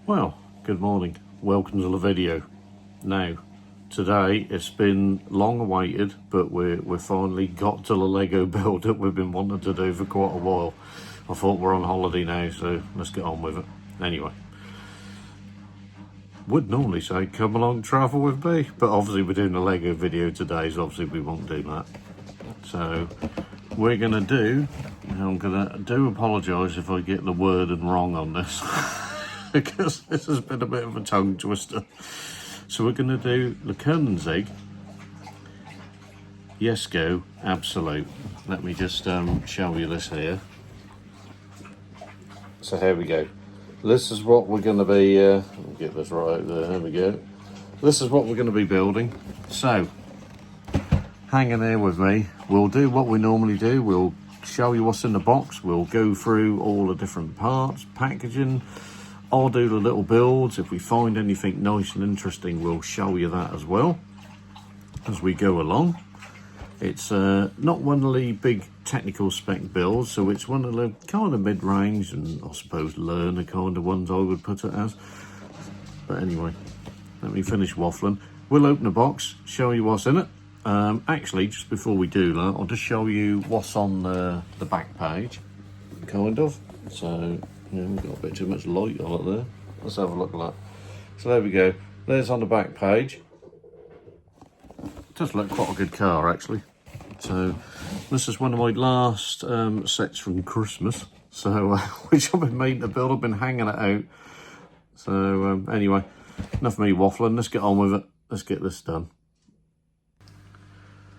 Well, good morning. Welcome to the video. Now, today it's been long awaited, but we're finally got to the Lego build that we've been wanting to do for quite a while. I thought we're on holiday now, so let's get on with it. Anyway, would normally say come along, travel with me, but obviously we're doing a Lego video today, so obviously we won't do that. So we're gonna do. I'm gonna apologise if I get the wording wrong on this. Because this has been a bit of a tongue twister. So we're going to do the Koenigsegg Jesko Absolut. Let me just show you this here. So here we go. This is what we're going to be, get this right there we go. This is what we're going to be building. So, hang in there with me. We'll do what we normally do. We'll show you what's in the box. We'll go through all the different parts, packaging. I'll do the little builds. If we find anything nice and interesting, we'll show you that as well as we go along. It's not one of the big technical spec builds, so it's one of the kind of mid-range and I suppose learner kind of ones I would put it as. But anyway, let me finish waffling. We'll open the box, show you what's in it. Actually, just before we do that, I'll just show you what's on the back page, kind of. So, yeah, we've got a bit too much light on it there. Let's have a look at that. So there we go. There's on the back page. Does look quite a good car, actually. So this is one of my last sets from Christmas. So which I've been meaning to build. I've been hanging it out. So anyway, enough of me waffling. Let's get on with it. Let's get this done.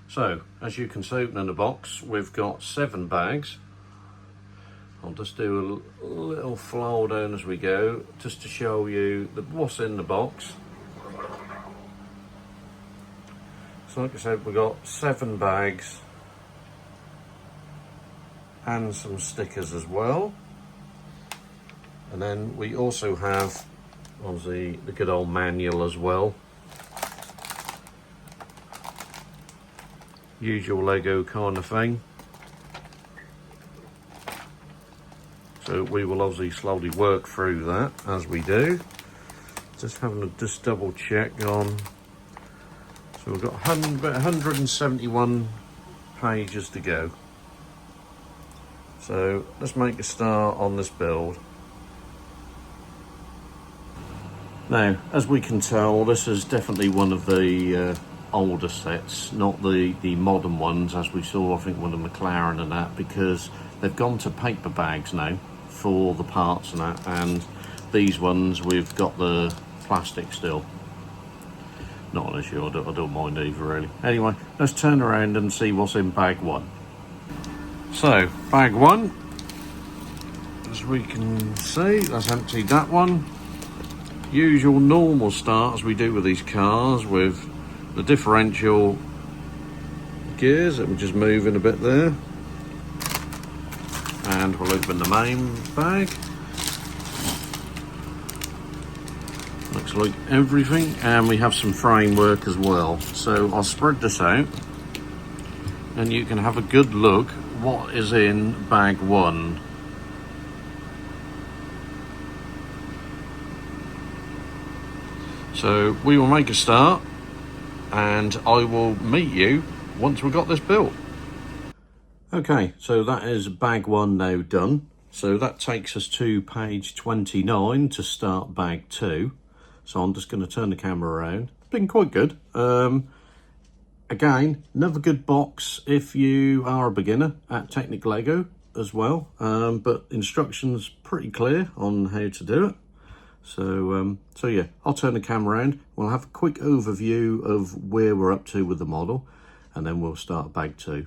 So as you can see, opening the box, we've got 7 bags. I'll just do a little flow down as we go, just to show you what's in the box. So like I said, we've got 7 bags and some stickers as well. And then we also have, obviously, the good old manual as well. Usual Lego kind of thing. So we will obviously slowly work through that as we do. Just having to just double check on. So we've got 171 pages to go. So let's make a start on this build. Now, as we can tell, this is definitely one of the older sets, not the modern ones as we saw, I think, with the McLaren and that, because they've gone to paper bags now for the parts and that, and these ones we've got the plastic still. Not an issue, I don't mind either really. Anyway, let's turn around and see what's in bag 1. So, bag 1, as we can see, that's emptied that one. Usual normal start as we do with these cars, with the differential gears. Let me just move in a bit there. And we'll open the main bag. Looks like everything, and we have some framework as well. So I'll spread this out and you can have a good look what is in bag 1. So we will make a start and I will meet you once we've got this built. Okay, so that is bag 1 now done. So that takes us to page 29 to start bag 2. So I'm just going to turn the camera around. Been quite good. Again, another good box if you are a beginner at Technic Lego as well. But instructions pretty clear on how to do it. So yeah, I'll turn the camera around. We'll have a quick overview of where we're up to with the model, and then we'll start bag 2.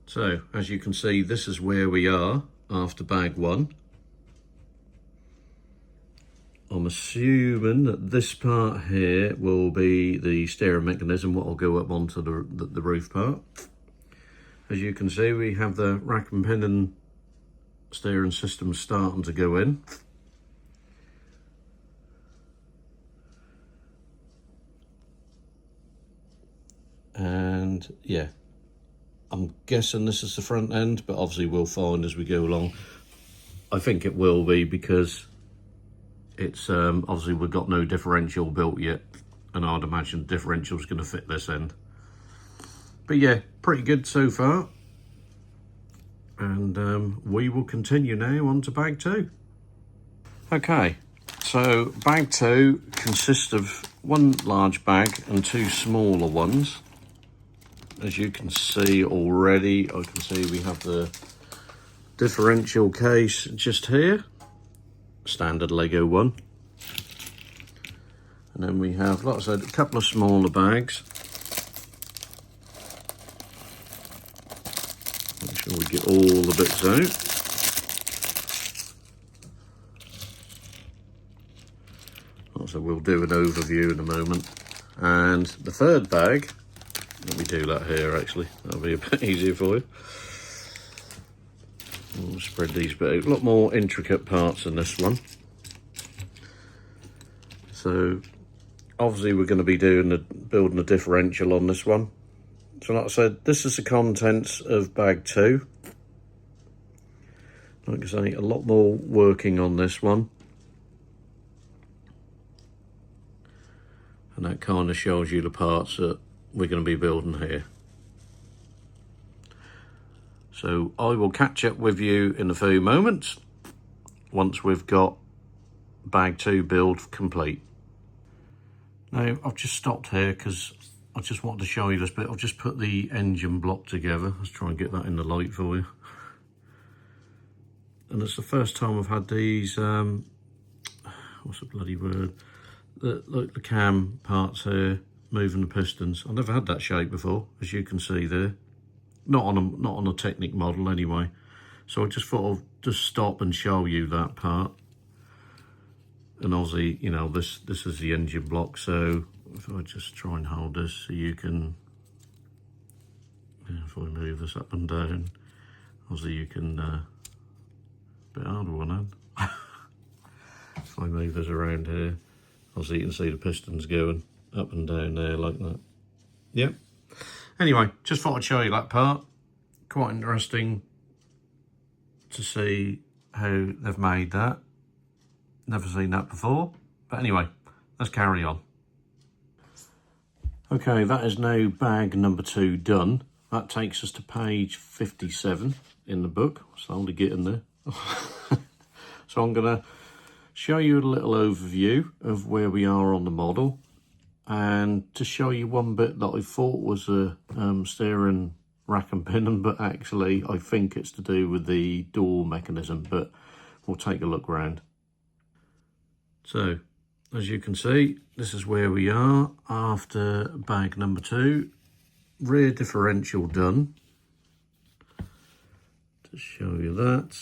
So, as you can see, this is where we are after bag 1. I'm assuming that this part here will be the steering mechanism, what will go up onto the roof part. As you can see, we have the rack and pinion steering system starting to go in. And yeah, I'm guessing this is the front end, but obviously we'll find as we go along. I think it will be, because It's obviously we've got no differential built yet, and I'd imagine the differential is going to fit this end. But yeah, pretty good so far. And we will continue now on to bag 2. Okay, so bag 2 consists of one large bag and 2 smaller ones. As you can see already, I can see we have the differential case just here, standard Lego one. And then we have, like I said, a couple of smaller bags. Make sure we get all the bits out. So we'll do an overview in a moment. And the third bag, let me do that here actually, that'll be a bit easier for you. We'll spread these bit out. A lot more intricate parts in this one. So obviously we're going to be building a differential on this one. So like I said, this is the contents of bag 2. Like I say, a lot more working on this one. And that kind of shows you the parts that we're going to be building here. So I will catch up with you in a few moments once we've got bag 2 build complete. Now I've just stopped here because I just wanted to show you this bit. I've just put the engine block together. Let's try and get that in the light for you. And it's the first time I've had these, what's the bloody word? The cam parts here, moving the pistons. I've never had that shape before, as you can see there. Not on a Technic model anyway. So I just thought I'd just stop and show you that part. And obviously, you know, this is the engine block. So if I just try and hold this so you can, if I move this up and down, obviously you can, a bit harder one hand. If I move this around here, obviously you can see the pistons going up and down there like that. Yep. Anyway, just thought I'd show you that part. Quite interesting to see how they've made that. Never seen that before. But anyway, let's carry on. Okay, that is now bag number 2 done. That takes us to page 57 in the book. It's only getting there. So I'm going to show you a little overview of where we are on the model, and to show you one bit that I thought was a steering rack and pinion, but actually I think it's to do with the door mechanism, but we'll take a look round. So as you can see, this is where we are after bag number 2. Rear differential done. To show you that,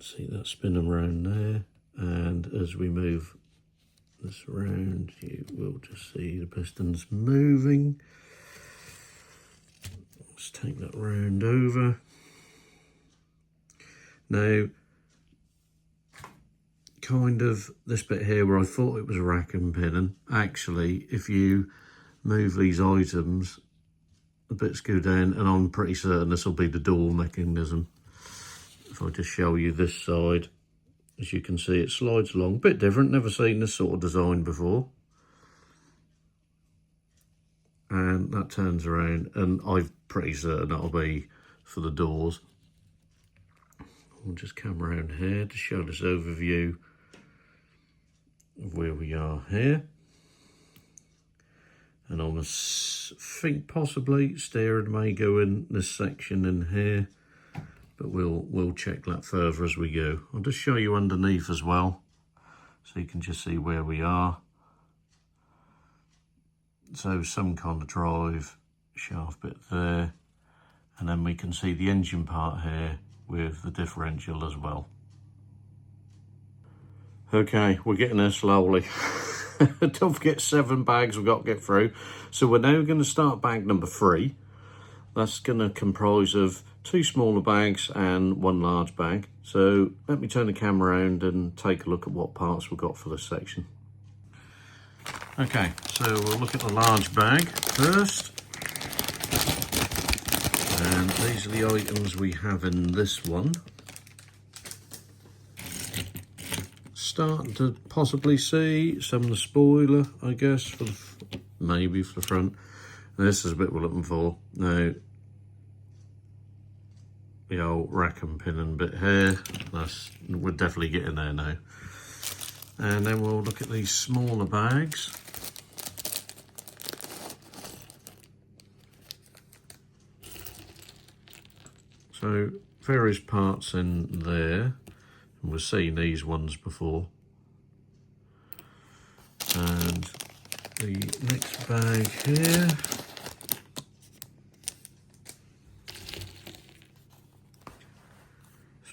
see that spinning around there. And as we move this around, you will just see the pistons moving. Let's take that round over. Now, kind of this bit here where I thought it was a rack and pinion, actually, if you move these items, the bits go down, and I'm pretty certain this will be the door mechanism. If I just show you this side. As you can see, it slides along, a bit different, never seen this sort of design before. And that turns around, and I'm pretty certain that'll be for the doors. We'll just come around here to show this overview of where we are here. And I think possibly steering may go in this section in here. But we'll check that further as we go. I'll just show you underneath as well, so you can just see where we are. So some kind of drive shaft bit there, and then we can see the engine part here with the differential as well. Okay, we're getting there slowly. Don't forget 7 bags we've got to get through. So we're now going to start bag number 3. That's going to comprise of 2 smaller bags and 1 large bag. So let me turn the camera around and take a look at what parts we've got for this section. Okay, so we'll look at the large bag first. And these are the items we have in this one. starting to possibly see some of the spoiler, I guess, for the, maybe for the front. This is a bit we're looking for. Now, the old rack and pinion bit here, we're definitely getting there now. And then we'll look at these smaller bags. So various parts in there, and we've seen these ones before. And the next bag here.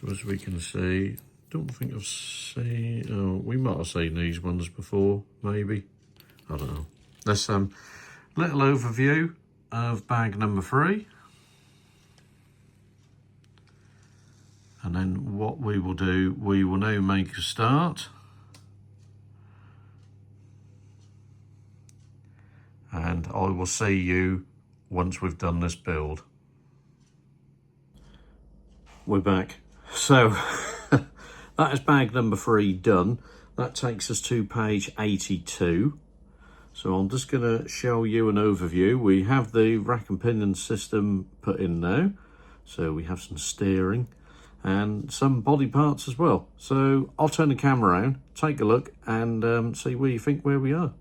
So as we can see, don't think I've seen, oh, we might have seen these ones before, maybe. I don't know. There's some little overview of bag number 3. And then what we will do, we will now make a start. And I will see you once we've done this build. We're back. So that is bag number 3 done. That takes us to page 82. So I'm just going to show you an overview. We have the rack and pinion system put in now. So we have some steering and some body parts as well. So I'll turn the camera around, take a look and see where you think where we are.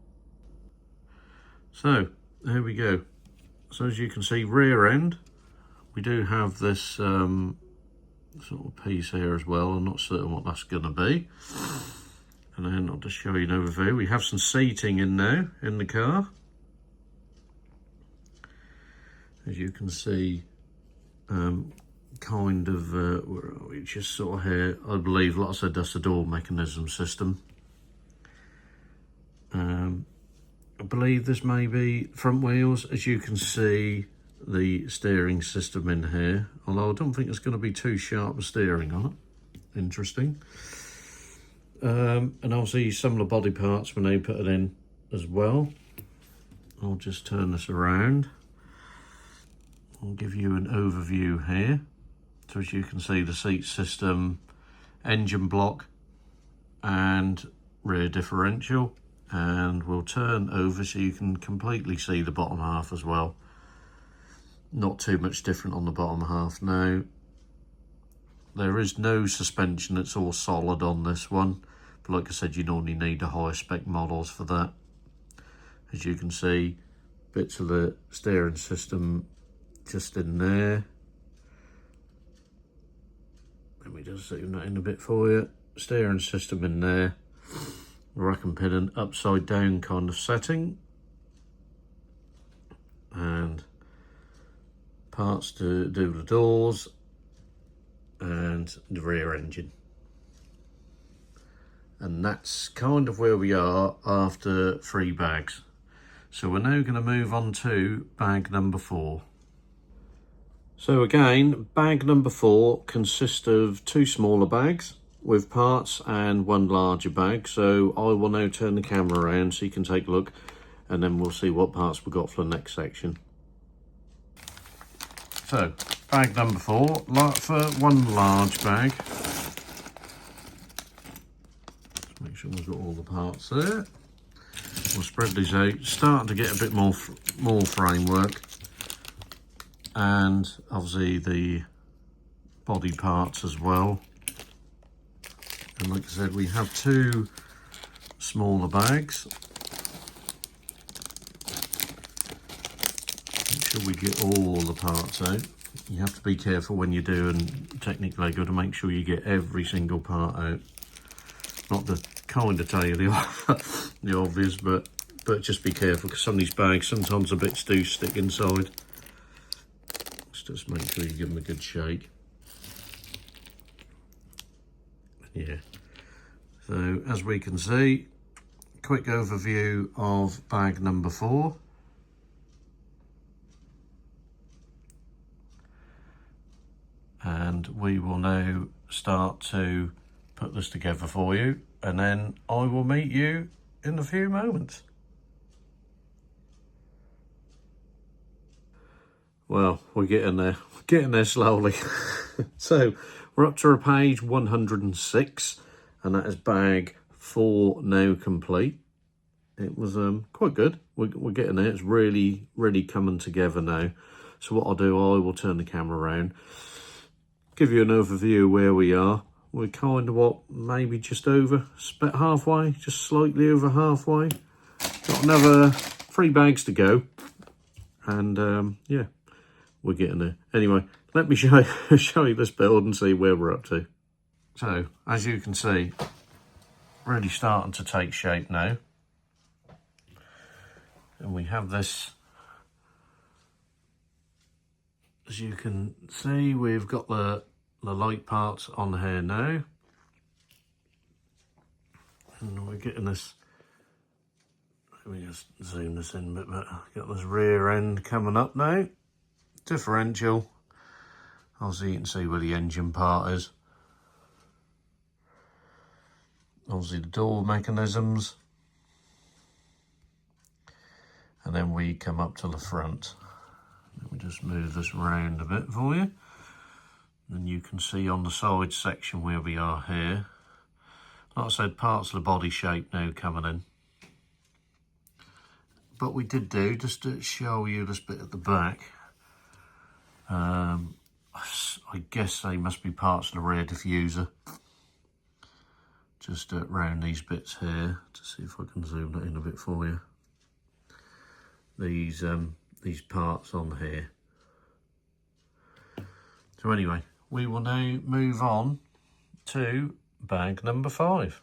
So there we go. So as you can see, rear end, we do have this sort of piece here as well. I'm not certain what that's going to be. And then I'll just show you an overview. We have some seating in now in the car. As you can see, kind of, where are we? Just sort of here, I believe, like I said, that's the door mechanism system. I believe this may be front wheels. As you can see, the steering system in here, although I don't think it's going to be too sharp a steering on it. Interesting. And obviously some of the body parts when they put it in as well. I'll just turn this around. I'll give you an overview here. So as you can see, the seat system, engine block and rear differential. And we'll turn over so you can completely see the bottom half as well. Not too much different on the bottom half now. There is no suspension, it's all solid on this one. But like I said, you normally need the higher spec models for that. As you can see, bits of the steering system just in there. Let me just zoom that in a bit for you. Steering system in there. Rack and pinion upside down kind of setting. And parts to do the doors and the rear engine. And that's kind of where we are after 3 bags. So we're now going to move on to bag number 4. So again, bag number 4 consists of 2 smaller bags with parts and 1 larger bag. So I will now turn the camera around so you can take a look and then we'll see what parts we've got for the next section. So, bag number 4, for 1 large bag. Just make sure we've got all the parts there. We'll spread these out, starting to get a bit more framework. And obviously the body parts as well. And like I said, we have 2 smaller bags. Make sure we get all the parts out. You have to be careful when you do, and technically you've got to make sure you get every single part out. Not to kind of tell you the obvious, but just be careful because some of these bags, sometimes the bits do stick inside. Let's just make sure you give them a good shake. Yeah. So as we can see, quick overview of bag number 4. And we will now start to put this together for you, and then I will meet you in a few moments. Well, we're getting there slowly. So we're up to page 106, and that is bag 4 now complete. It was quite good. We're getting there. It's really coming together now. So what I'll do, I will turn the camera around, give you an overview of where we are. We're kind of maybe just over, halfway, just slightly over halfway. Got another 3 bags to go, and yeah, we're getting there. Anyway, let me show you this build and see where we're up to. So as you can see, really starting to take shape now. And we have this, as you can see, we've got the light parts on here now. And we're getting this, let me just zoom this in a bit better. Got this rear end coming up now. Differential. Obviously you can see where the engine part is. Obviously the door mechanisms. And then we come up to the front. Let me just move this around a bit for you. And you can see on the side section where we are here. Like I said, parts of the body shape now coming in. But we did do, just to show you this bit at the back. I guess they must be parts of the rear diffuser. Just around these bits here, to see if I can zoom that in a bit for you. These parts on here. So anyway, we will now move on to bag number 5.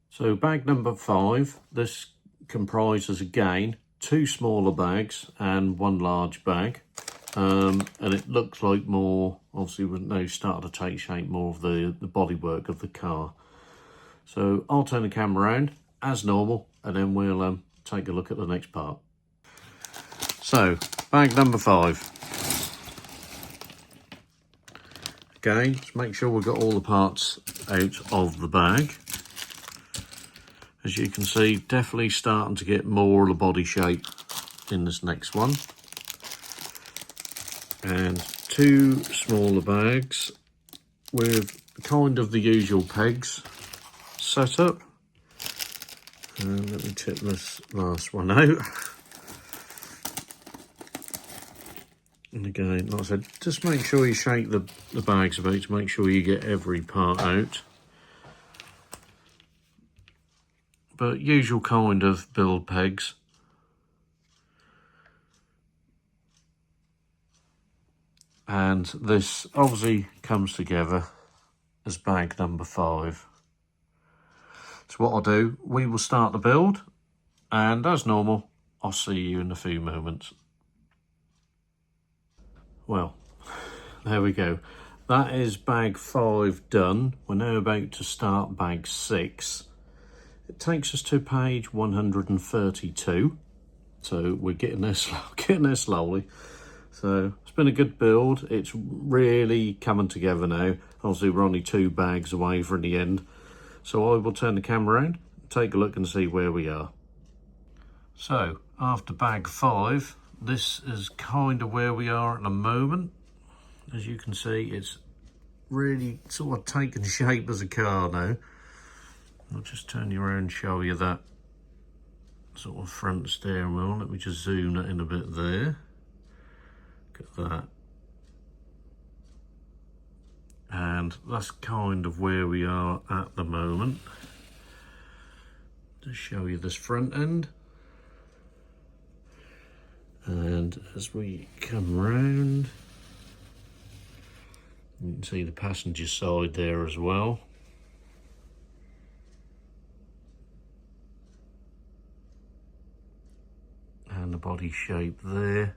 So bag number 5, this comprises again 2 smaller bags and 1 large bag. And it looks like more, obviously we're now starting to take shape more of the bodywork of the car. So I'll turn the camera around as normal, and then we'll take a look at the next part. So, bag number 5. Again, just make sure we've got all the parts out of the bag. As you can see, definitely starting to get more of the body shape in this next one. And 2 smaller bags with kind of the usual pegs set up. And let me tip this last one out. And again, like I said, just make sure you shake the bags about to make sure you get every part out. But usual kind of build pegs. And this obviously comes together as bag number 5. So what I'll do, we will start the build, and as normal, I'll see you in a few moments. Well, there we go. That is bag 5 done. We're now about to start bag 6. It takes us to page 132. So we're getting there slowly. So it's been a good build. It's really coming together now. Obviously we're only 2 bags away from the end. So I will turn the camera around, take a look and see where we are. So after bag 5, this is kind of where we are at the moment. As you can see, it's really sort of taken shape as a car now. I'll just turn you around and show you that sort of front steering wheel. Let me just zoom that in a bit there. Look at that. And that's kind of where we are at the moment. Just show you this front end. And as we come round, you can see the passenger side there as well. And the body shape there.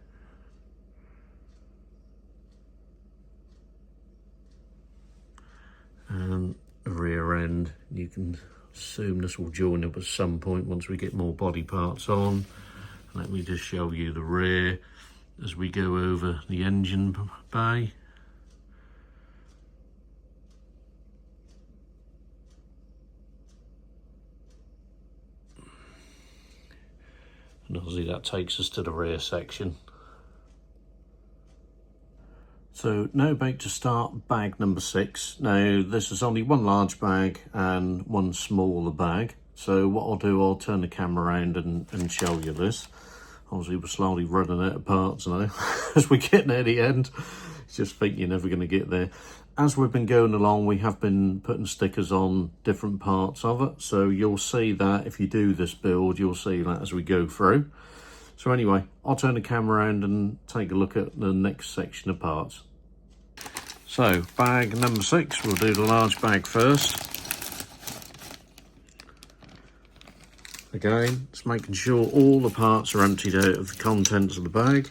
And the rear end, you can assume this will join up at some point once we get more body parts on. Let me just show you the rear as we go over the engine bay. And obviously that takes us to the rear section. So now about to start bag number 6. Now this is only one large bag and one smaller bag. So what I'll do, I'll turn the camera around and show you this. Obviously we're slowly running out of parts now as we're getting near the end. You just think you're never going to get there. As we've been going along, we have been putting stickers on different parts of it. So you'll see that if you do this build, you'll see that as we go through. So anyway, I'll turn the camera around and take a look at the next section of parts. So bag number 6, we'll do the large bag first. Again, it's making sure all the parts are emptied out of the contents of the bag.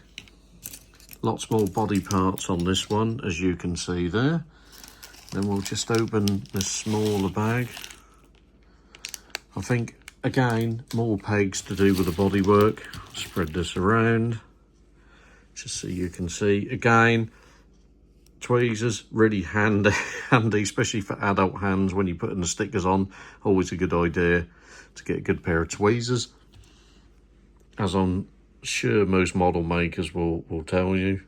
Lots more body parts on this one, as you can see there. Then we'll just open this smaller bag. I think, again, more pegs to do with the bodywork. Spread this around, just so you can see. Again, tweezers, really handy, especially for adult hands when you're putting the stickers on. Always a good idea to get a good pair of tweezers, as I'm sure most model makers will tell you.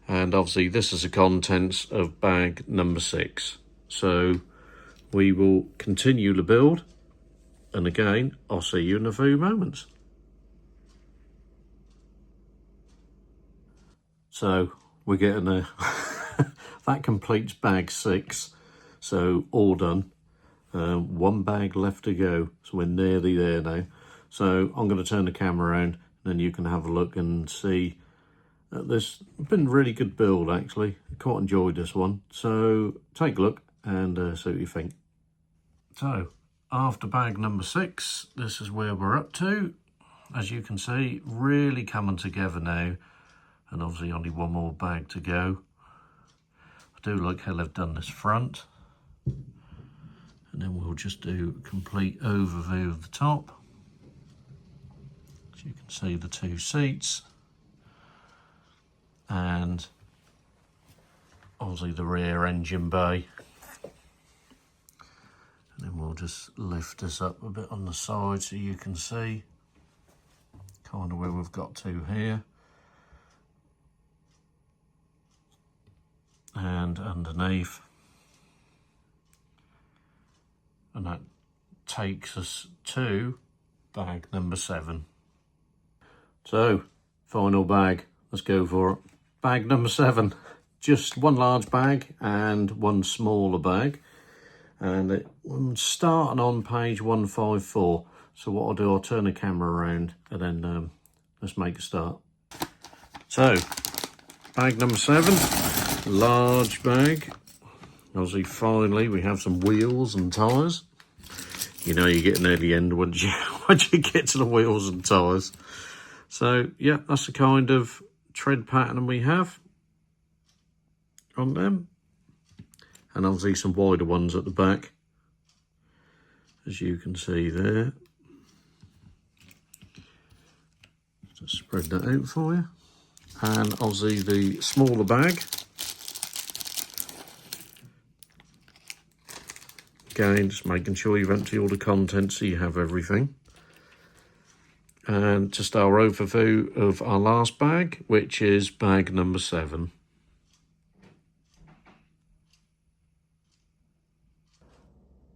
And obviously this is the contents of bag number 6. So we will continue the build, and again, I'll see you in a few moments. So we're getting there. That completes bag 6. So all done. One bag left to go. So we're nearly there now. So I'm going to turn the camera around, and then you can have a look and see. This has been a really good build, actually. I quite enjoyed this one. So take a look and see what you think. So after bag number 6, this is where we're up to. As you can see, really coming together now. And obviously only one more bag to go. I do like how they've done this front. And then we'll just do a complete overview of the top. As you can see, the 2 seats. And obviously the rear engine bay. And then we'll just lift this up a bit on the side so you can see kind of where we've got to here. And underneath. And that takes us to bag number 7. So, final bag. Let's go for it. Bag number 7. Just one large bag and one smaller bag. And I'm starting on page 154. So what I'll do, I'll turn the camera around and then let's make a start. So, bag number 7. Large bag. Obviously, finally, we have some wheels and tyres. You know you're getting near the end once you get to the wheels and tyres. So, yeah, that's the kind of tread pattern we have on them. And obviously some wider ones at the back, as you can see there. Just spread that out for you. And obviously the smaller bag. Again, just making sure you've emptied all the contents so you have everything. And just our overview of our last bag, which is bag number 7.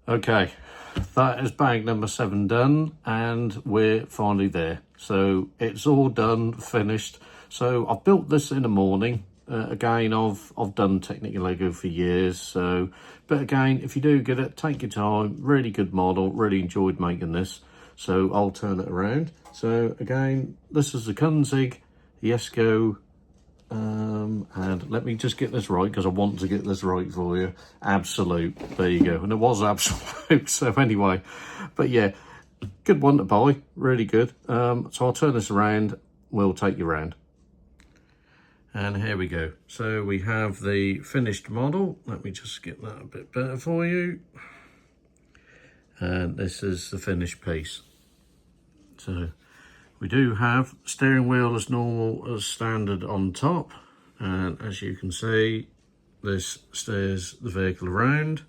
Okay, that is bag number 7 done, and we're finally there. So it's all done, finished. So I've built this in the morning. Again, I've done Technical Lego for years, so, but again, if you do get it, take your time. Really good model, really enjoyed making this. So I'll turn it around. So again, this is the Koenigsegg Jesko, and let me just get this right, because I want to get this right for you. Absolute, there you go. And it was Absolute, so anyway, but yeah, good one to buy, really good. So I'll turn this around, we'll take you around. And here we go. So we have the finished model. Let me just get that a bit better for you. And this is the finished piece. So we do have steering wheel as normal, as standard on top. And as you can see, this steers the vehicle around.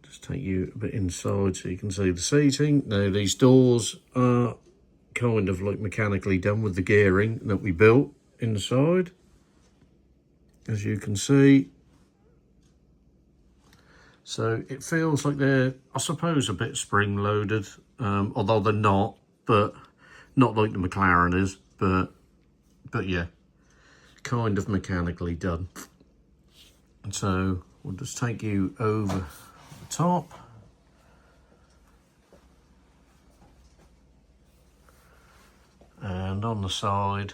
Just take you a bit inside so you can see the seating. Now these doors are kind of like mechanically done with the gearing that we built inside, as you can see. So it feels like they're, I suppose, a bit spring loaded, although they're not, but not like the McLaren is, but yeah, kind of mechanically done. So we'll just take you over the top. And on the side,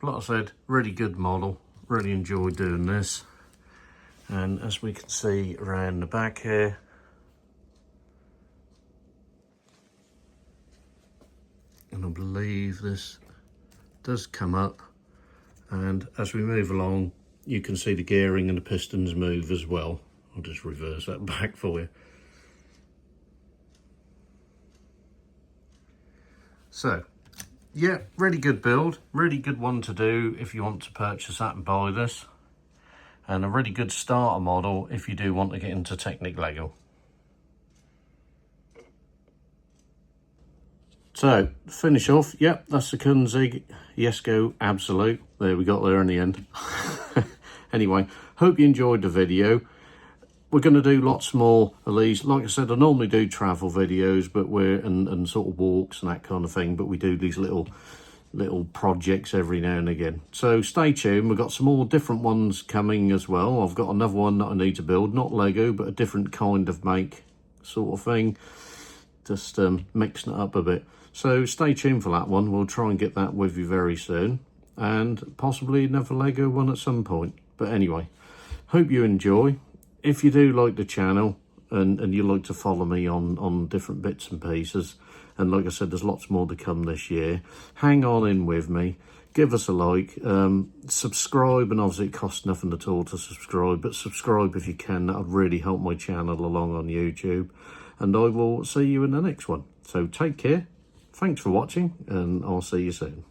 like I said, really good model, really enjoyed doing this. And as we can see around the back here, and I believe this does come up, and as we move along you can see the gearing and the pistons move as well. I'll just reverse that back for you. So yeah, really good build, really good one to do if you want to purchase that and buy this, and a really good starter model if you do want to get into Technic Lego. So, finish off, yep, that's the Koenigsegg Jesko Absolut. There, we got there in the end. Anyway, hope you enjoyed the video. We're going to do lots more of these. Like I said, I normally do travel videos, but and sort of walks and that kind of thing, but we do these little projects every now and again. So stay tuned, we've got some more different ones coming as well. I've got another one that I need to build, not Lego, but a different kind of make sort of thing. Just mixing it up a bit. So stay tuned for that one. We'll try and get that with you very soon, and possibly another Lego one at some point. But anyway, hope you enjoy. If you do like the channel and you like to follow me on different bits and pieces, and like I said, there's lots more to come this year, hang on in with me, give us a like, subscribe, and obviously it costs nothing at all to subscribe, but subscribe if you can. That would really help my channel along on YouTube, and I will see you in the next one. So take care, thanks for watching, and I'll see you soon.